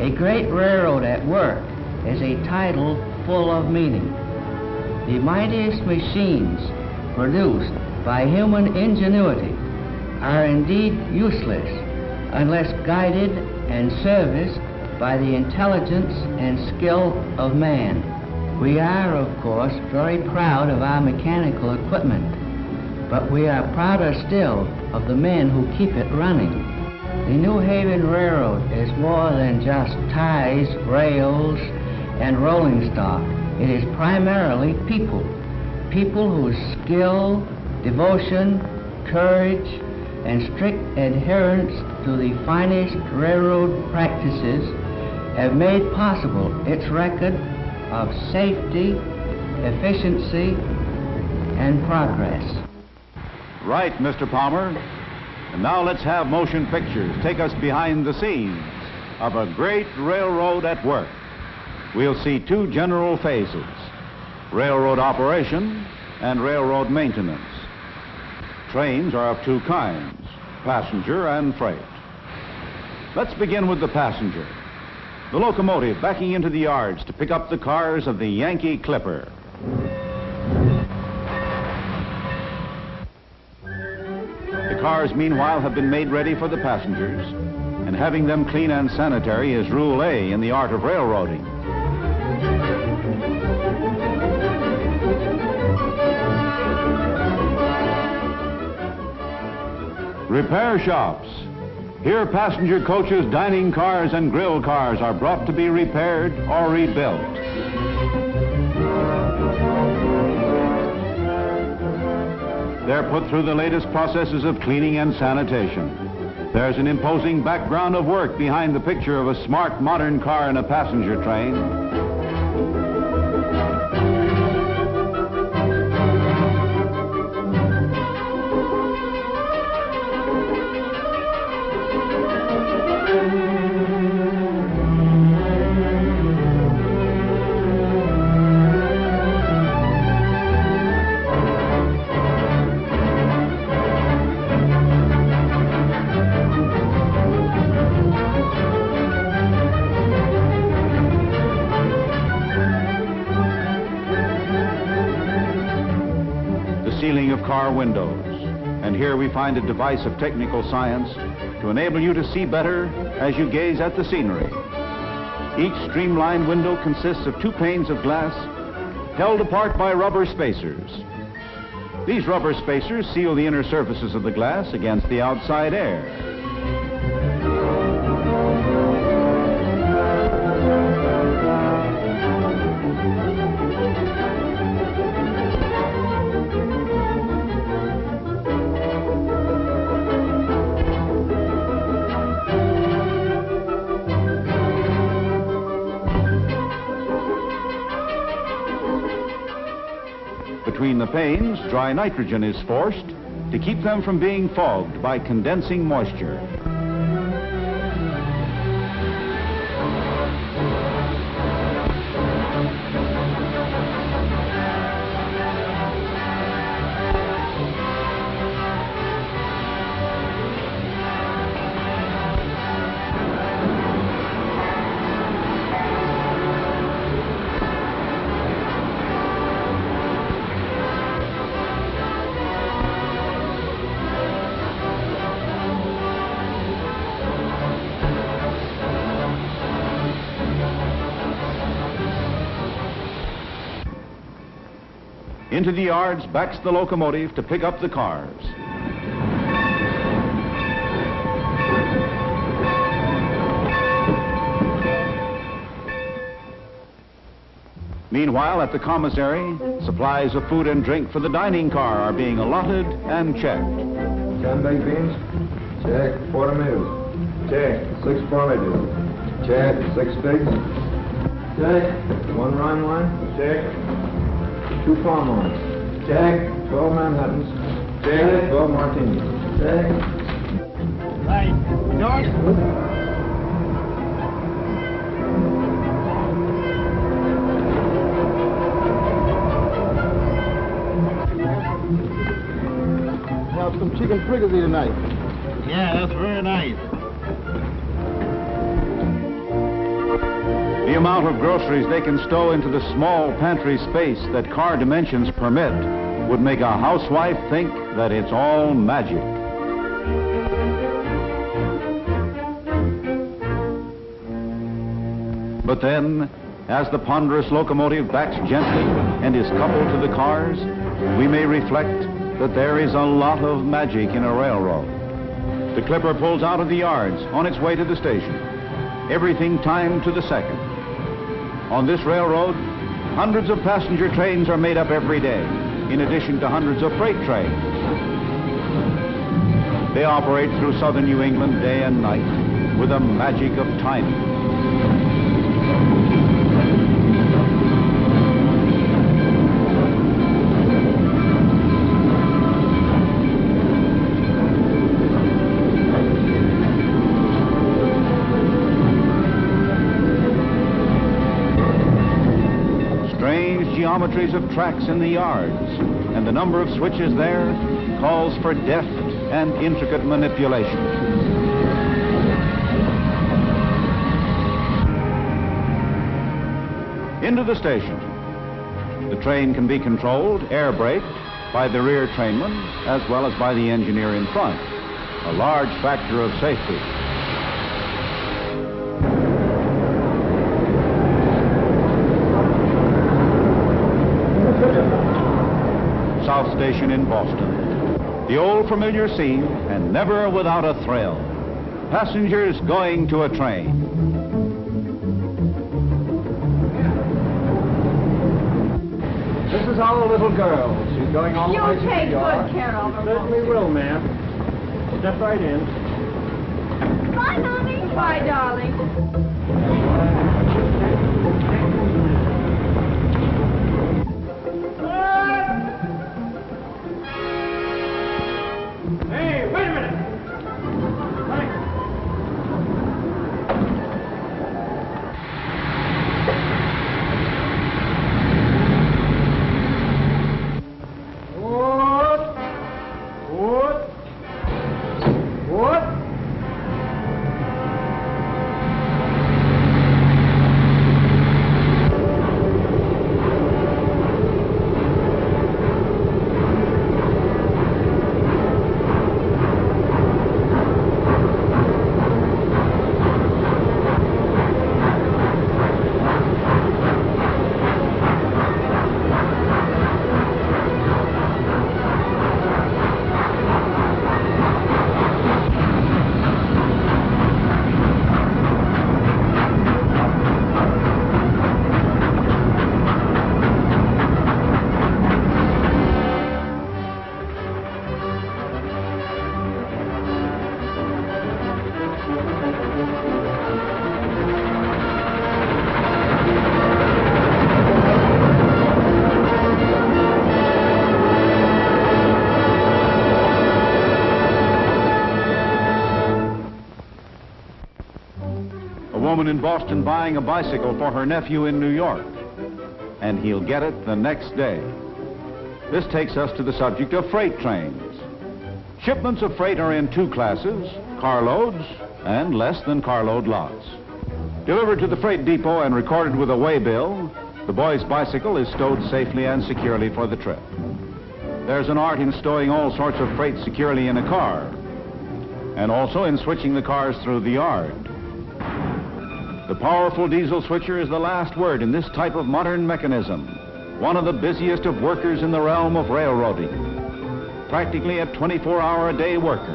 A great railroad at work is a title full of meaning. The mightiest machines produced by human ingenuity are indeed useless unless guided and serviced by the intelligence and skill of man. We are, of course, very proud of our mechanical equipment, but we are prouder still of the men who keep it running. The New Haven Railroad is more than just ties, rails, and rolling stock. It is primarily people. People whose skill, devotion, courage, and strict adherence to the finest railroad practices have made possible its record of safety, efficiency, and progress. Right, Mr. Palmer. And now let's have motion pictures take us behind the scenes of a great railroad at work. We'll see two general phases: railroad operation and railroad maintenance. Trains are of two kinds, passenger and freight. Let's begin with the passenger. The locomotive backing into the yards to pick up the cars of the Yankee Clipper. The cars, meanwhile, have been made ready for the passengers, and having them clean and sanitary is Rule A in the art of railroading. Repair shops. Here, passenger coaches, dining cars, and grill cars are brought to be repaired or rebuilt. They're put through the latest processes of cleaning and sanitation. There's an imposing background of work behind the picture of a smart, modern car in a passenger train. Sealing of car windows. And here we find a device of technical science to enable you to see better as you gaze at the scenery. Each streamlined window consists of two panes of glass held apart by rubber spacers. These rubber spacers seal the inner surfaces of the glass against the outside air. Between the panes, dry nitrogen is forced to keep them from being fogged by condensing moisture. Into the yards backs the locomotive to pick up the cars. Meanwhile, at the commissary, supplies of food and drink for the dining car are being allotted and checked. 10 baked beans? Check. 4 tomatoes? Check. 6 porridges? Check. 6 figs? Check. 1 Rhine wine? Check. 2 palm wines? Check. 12 Manhattans? Check. 12 martinis? Check. Right. George? Have some chicken fricassee tonight. Yeah, that's very nice. The amount of groceries they can stow into the small pantry space that car dimensions permit would make a housewife think that it's all magic. But then, as the ponderous locomotive backs gently and is coupled to the cars, we may reflect that there is a lot of magic in a railroad. The clipper pulls out of the yards on its way to the station. Everything timed to the second. On this railroad, hundreds of passenger trains are made up every day, in addition to hundreds of freight trains. They operate through southern New England day and night with a magic of timing. Geometries of tracks in the yards, and the number of switches there calls for deft and intricate manipulation. Into the station. The train can be controlled, air braked, by the rear trainman as well as by the engineer in front, a large factor of safety. South Station in Boston. The old familiar scene, and never without a thrill. Passengers going to a train. This is our little girl. She's going all the way to You'll take New York. good care of her. Certainly will, ma'am. Step right in. Bye, Mommy. Bye, darling. In Boston buying a bicycle for her nephew in New York, and he'll get it the next day. This takes us to the subject of freight trains. Shipments of freight are in two classes, carloads and less than carload lots. Delivered to the freight depot and recorded with a weighbill, the boy's bicycle is stowed safely and securely for the trip. There's an art in stowing all sorts of freight securely in a car, and also in switching the cars through the yard. The powerful diesel switcher is the last word in this type of modern mechanism, one of the busiest of workers in the realm of railroading, practically a 24-hour-a-day worker.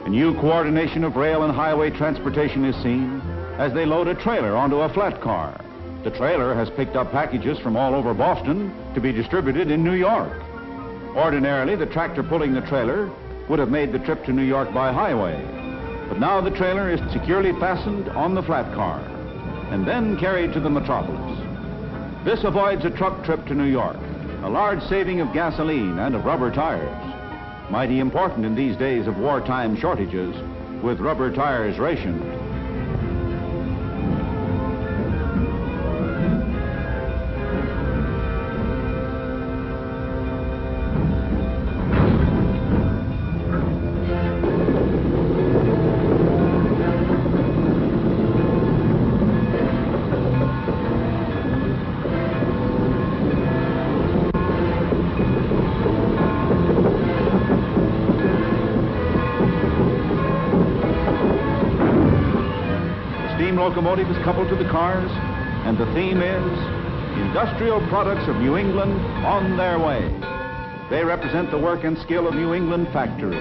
A new coordination of rail and highway transportation is seen as they load a trailer onto a flat car. The trailer has picked up packages from all over Boston to be distributed in New York. Ordinarily, the tractor pulling the trailer would have made the trip to New York by highway. But now the trailer is securely fastened on the flat car and then carried to the metropolis. This avoids a truck trip to New York, a large saving of gasoline and of rubber tires. Mighty important in these days of wartime shortages with rubber tires rationed. locomotive is coupled to the cars, and the theme is Industrial Products of New England on their way. They represent the work and skill of New England factories.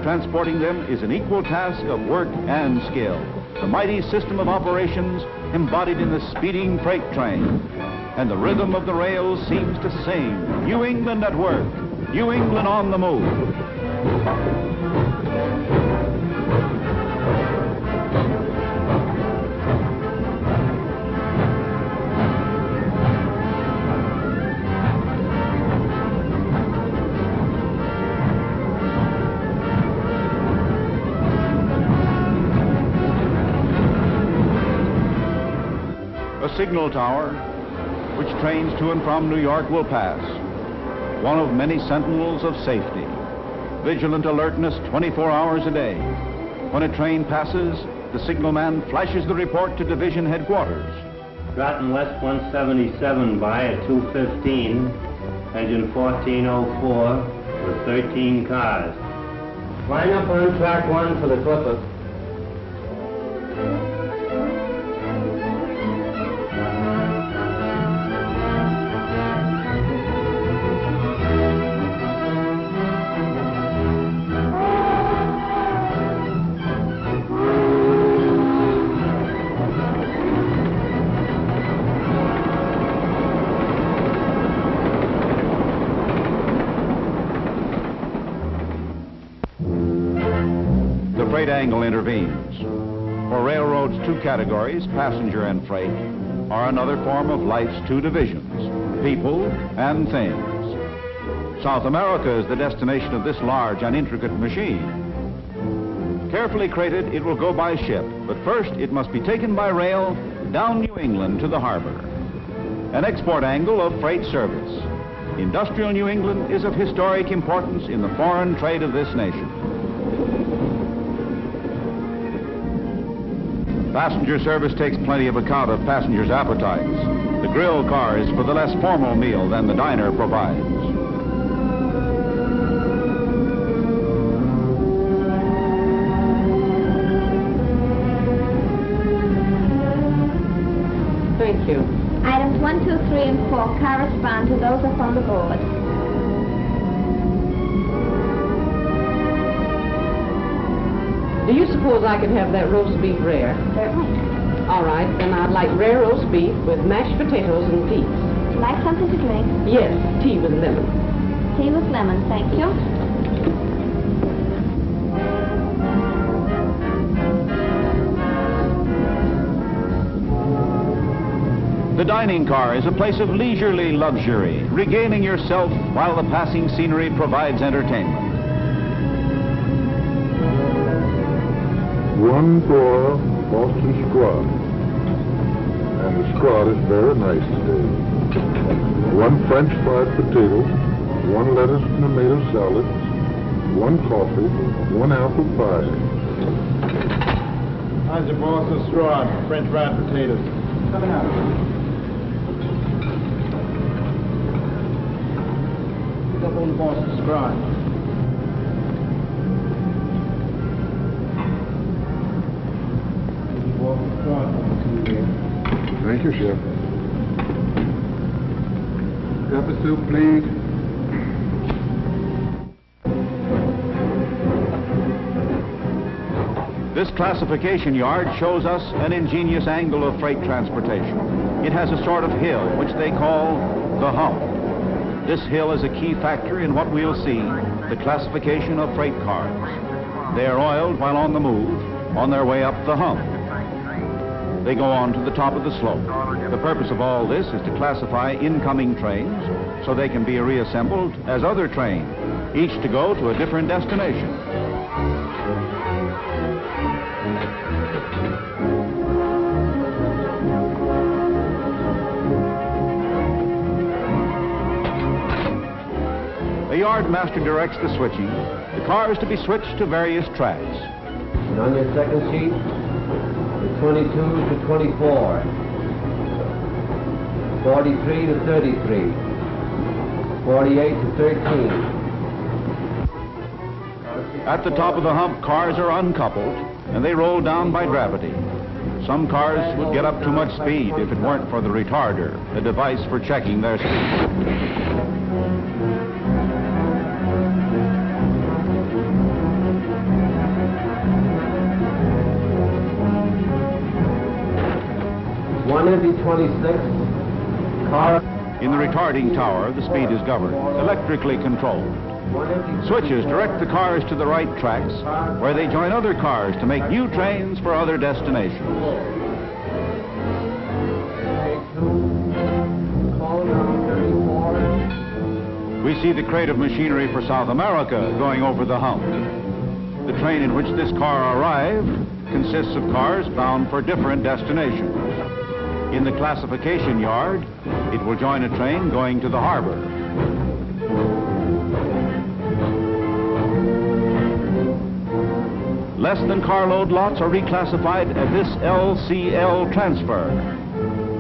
Transporting them is an equal task of work and skill. The mighty system of operations embodied in the speeding freight train. And the rhythm of the rails seems to sing, New England at work, New England on the move. A signal tower, which trains to and from New York will pass. One of many sentinels of safety. Vigilant alertness 24 hours a day. When a train passes, the signalman flashes the report to division headquarters. Groton West 177 by at 2:15, engine 1404 with 13 cars. Line up on track 1 for the Clippers. Freight angle intervenes. For railroad's two categories, passenger and freight, are another form of life's two divisions, people and things. South America is the destination of this large and intricate machine. Carefully crated, it will go by ship, but first it must be taken by rail down New England to the harbor. An export angle of freight service. Industrial New England is of historic importance in the foreign trade of this nation. Passenger service takes plenty of account of passengers' appetites. The grill car is for the less formal meal than the diner provides. Thank you. Items 1, 2, 3, and 4 correspond to those up on the board. Do you suppose I could have that roast beef rare? Certainly. All right, then I'd like rare roast beef with mashed potatoes and peas. Would you like something to drink? Yes, tea with lemon. Tea with lemon, thank you. The dining car is a place of leisurely luxury, regaling yourself while the passing scenery provides entertainment. One for Boston scrod, and the scrod is very nice today. One French fried potato, one lettuce and tomato salad, one coffee, one apple pie. How's your Boston scrod, French fried potatoes? Coming out. Pick up on the Boston scrod. Thank you, Chef. Pepper soup, please. This classification yard shows us an ingenious angle of freight transportation. It has a sort of hill, which they call the hump. This hill is a key factor in what we'll see, the classification of freight cars. They are oiled while on the move, on their way up the hump. They go on to the top of the slope. The purpose of all this is to classify incoming trains so they can be reassembled as other trains, each to go to a different destination. The yard master directs the switching. The car is to be switched to various tracks. And on your second sheet, the 22 to 24, 43 to 33, 48 to 13. At the top of the hump, cars are uncoupled, and they roll down by gravity. Some cars would get up too much speed if it weren't for the retarder, a device for checking their speed. One empty 26. Car. In the retarding tower, the speed is governed, electrically controlled. Switches direct the cars to the right tracks, where they join other cars to make new trains for other destinations. We see the crate of machinery for South America going over the hump. The train in which this car arrived consists of cars bound for different destinations. In the classification yard, it will join a train going to the harbor. Less than carload lots are reclassified as this LCL transfer.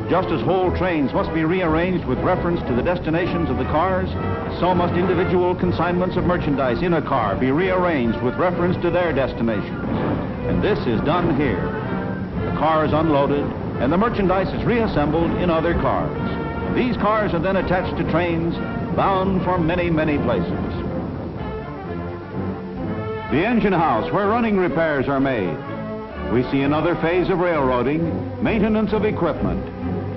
Just as whole trains must be rearranged with reference to the destinations of the cars, so must individual consignments of merchandise in a car be rearranged with reference to their destinations. And this is done here. The car is unloaded, and the merchandise is reassembled in other cars. These cars are then attached to trains bound for many, many places. The engine house, where running repairs are made. We see another phase of railroading, maintenance of equipment.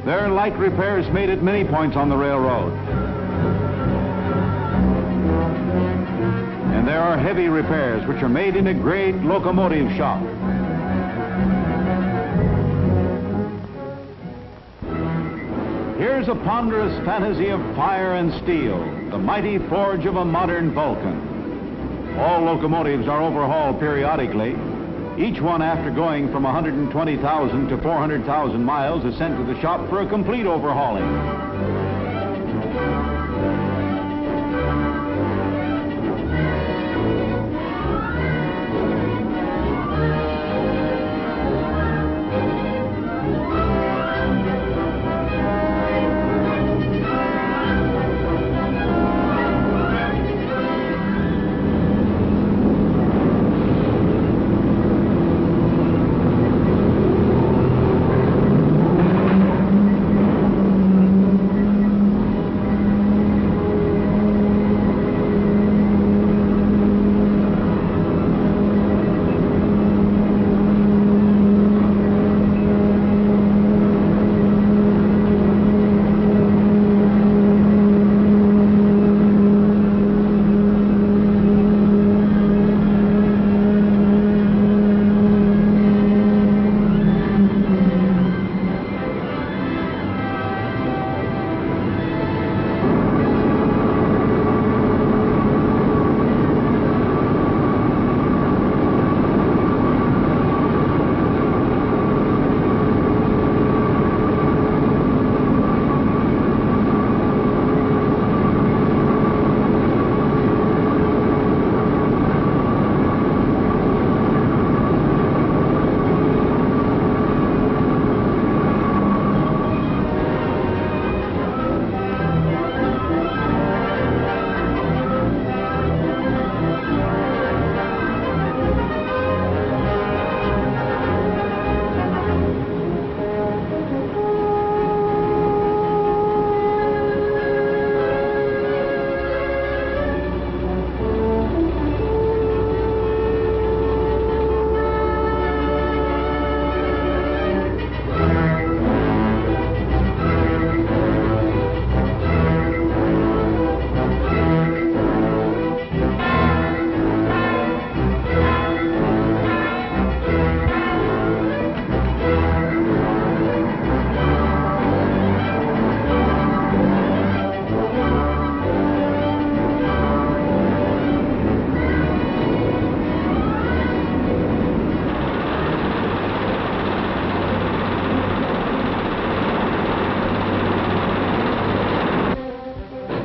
There are light repairs made at many points on the railroad. And there are heavy repairs which are made in a great locomotive shop. Here's a ponderous fantasy of fire and steel, the mighty forge of a modern Vulcan. All locomotives are overhauled periodically. Each one, after going from 120,000 to 400,000 miles, is sent to the shop for a complete overhauling.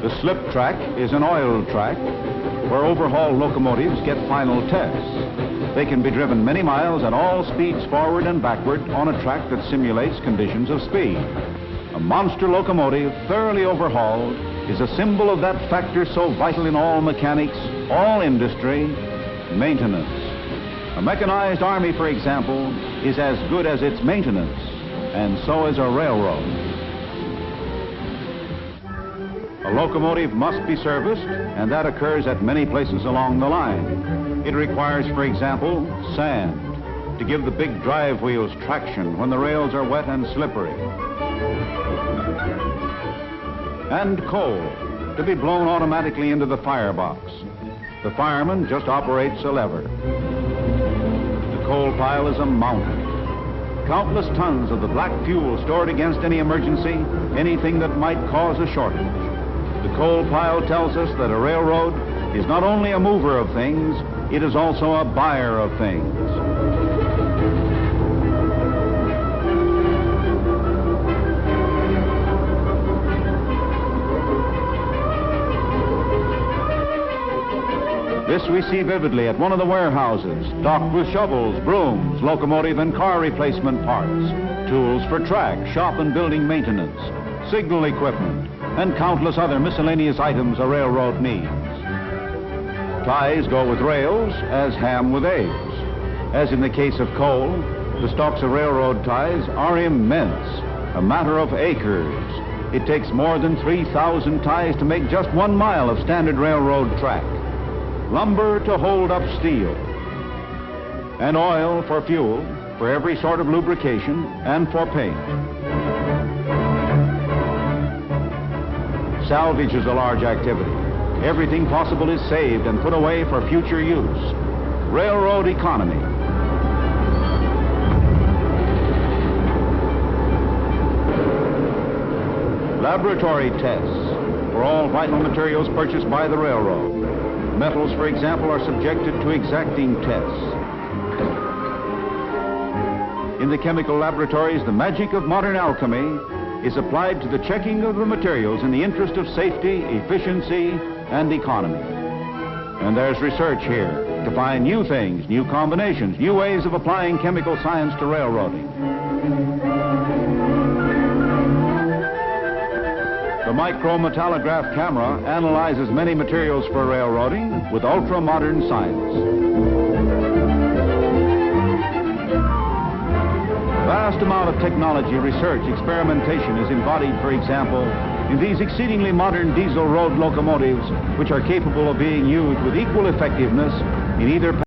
The slip track is an oil track where overhauled locomotives get final tests. They can be driven many miles at all speeds forward and backward on a track that simulates conditions of speed. A monster locomotive, thoroughly overhauled, is a symbol of that factor so vital in all mechanics, all industry, maintenance. A mechanized army, for example, is as good as its maintenance, and so is a railroad. A locomotive must be serviced, and that occurs at many places along the line. It requires, for example, sand to give the big drive wheels traction when the rails are wet and slippery, and coal to be blown automatically into the firebox. The fireman just operates a lever. The coal pile is a mountain. Countless tons of the black fuel stored against any emergency, anything that might cause a shortage. The coal pile tells us that a railroad is not only a mover of things, it is also a buyer of things. This we see vividly at one of the warehouses, stocked with shovels, brooms, locomotive and car replacement parts, tools for track, shop and building maintenance, signal equipment, and countless other miscellaneous items a railroad needs. Ties go with rails as ham with eggs. As in the case of coal, the stocks of railroad ties are immense, a matter of acres. It takes more than 3,000 ties to make just 1 mile of standard railroad track. Lumber to hold up steel, and oil for fuel, for every sort of lubrication, and for paint. Salvage is a large activity. Everything possible is saved and put away for future use. Railroad economy. Laboratory tests for all vital materials purchased by the railroad. Metals, for example, are subjected to exacting tests. In the chemical laboratories, the magic of modern alchemy is applied to the checking of the materials in the interest of safety, efficiency, and economy. And there's research here to find new things, new combinations, new ways of applying chemical science to railroading. The micrometallograph camera analyzes many materials for railroading with ultra-modern science. Vast amount of technology, research, experimentation is embodied, for example, in these exceedingly modern diesel road locomotives, which are capable of being used with equal effectiveness in either